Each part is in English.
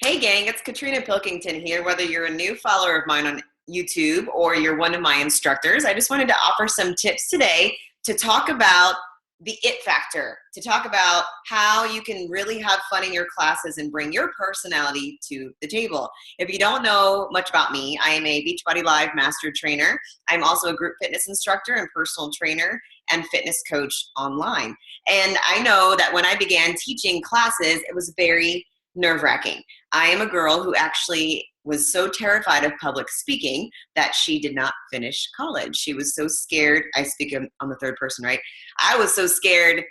Hey gang, it's Katrina Pilkington here. Whether you're a new follower of mine on YouTube or you're one of my instructors, I just wanted to offer some tips today to talk about the it factor, to talk about how you can really have fun in your classes and bring your personality to the table. If you don't know much about me, I am a Beachbody Live master trainer. I'm also a group fitness instructor and personal trainer and fitness coach online. And I know that when I began teaching classes, it was very nerve-wracking. I am a girl who actually was so terrified of public speaking that she did not finish college. She was so scared. I speak on the third person, right? I was so scared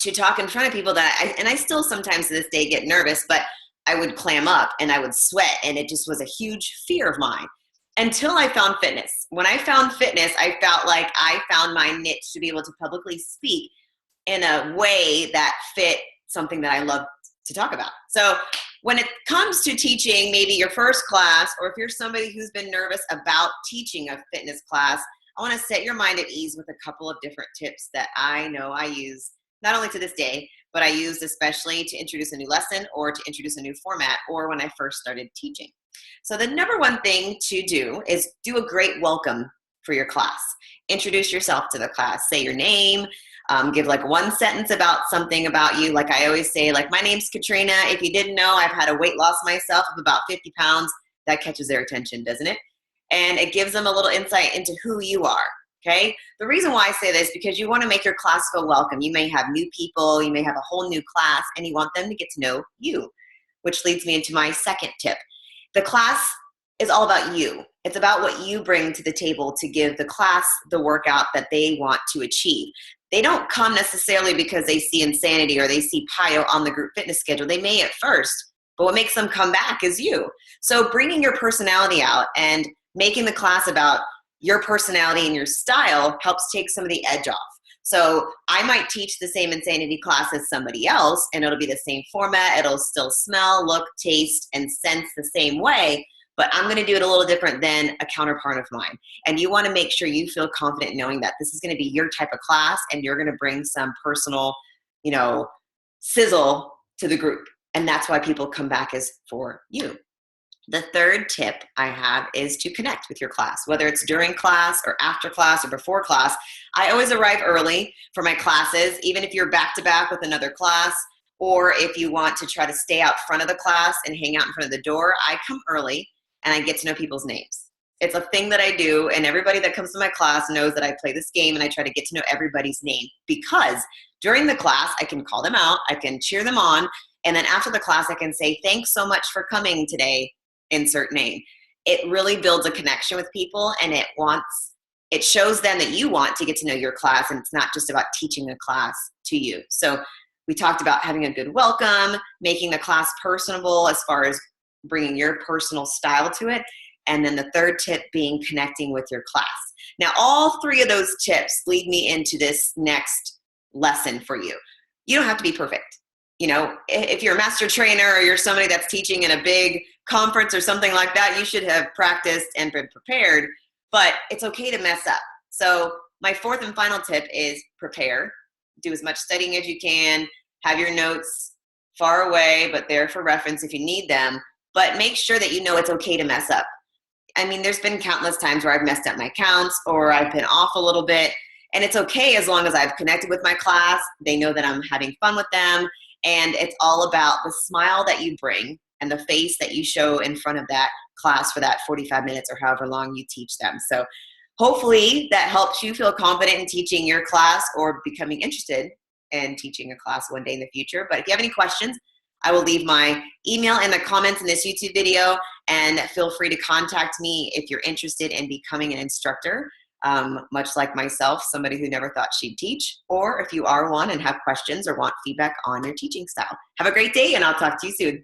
to talk in front of people that I still sometimes to this day get nervous, but I would clam up and I would sweat, and it just was a huge fear of mine until I found fitness. When I found fitness, I felt like I found my niche to be able to publicly speak in a way that fit something that I love to talk about. So when it comes to teaching maybe your first class, or if you're somebody who's been nervous about teaching a fitness class, I want to set your mind at ease with a couple of different tips that I know I use not only to this day, but I used especially to introduce a new lesson or to introduce a new format or when I first started teaching. So the number one thing to do is do a great welcome for your class. Introduce yourself to the class. Say your name. Give like one sentence about something about you. Like I always say, like, my name's Katrina. If you didn't know, I've had a weight loss myself of about 50 pounds. That catches their attention, doesn't it? And it gives them a little insight into who you are, okay? The reason why I say this is because you want to make your class feel welcome. You may have new people, you may have a whole new class, and you want them to get to know you, which leads me into my second tip. The class is all about you. It's about what you bring to the table to give the class the workout that they want to achieve. They don't come necessarily because they see insanity or they see Pio on the group fitness schedule. They may at first, but what makes them come back is you. So bringing your personality out and making the class about your personality and your style helps take some of the edge off. So I might teach the same insanity class as somebody else, and it'll be the same format. It'll still smell, look, taste, and sense the same way, but I'm going to do it a little different than a counterpart of mine. And you want to make sure you feel confident knowing that this is going to be your type of class and you're going to bring some personal, sizzle to the group. And that's why people come back is for you. The third tip I have is to connect with your class, whether it's during class or after class or before class. I always arrive early for my classes, even if you're back to back with another class, or if you want to try to stay out front of the class and hang out in front of the door, I come early and I get to know people's names. It's a thing that I do, and everybody that comes to my class knows that I play this game and I try to get to know everybody's name, because during the class, I can call them out, I can cheer them on, and then after the class, I can say, thanks so much for coming today, insert name. It really builds a connection with people, and it shows them that you want to get to know your class, and it's not just about teaching a class to you. So we talked about having a good welcome, making the class personable as far as bringing your personal style to it. And then the third tip being connecting with your class. Now, all three of those tips lead me into this next lesson for you. You don't have to be perfect. If you're a master trainer or you're somebody that's teaching in a big conference or something like that, you should have practiced and been prepared, but it's okay to mess up. So my fourth and final tip is prepare. Do as much studying as you can. Have your notes far away, but there for reference if you need them. But make sure that you know it's okay to mess up. I mean, there's been countless times where I've messed up my counts or I've been off a little bit, and it's okay as long as I've connected with my class. They know that I'm having fun with them, and it's all about the smile that you bring and the face that you show in front of that class for that 45 minutes or however long you teach them. So hopefully that helps you feel confident in teaching your class or becoming interested in teaching a class one day in the future. But if you have any questions, I will leave my email in the comments in this YouTube video, and feel free to contact me if you're interested in becoming an instructor, much like myself, somebody who never thought she'd teach, or if you are one and have questions or want feedback on your teaching style. Have a great day, and I'll talk to you soon.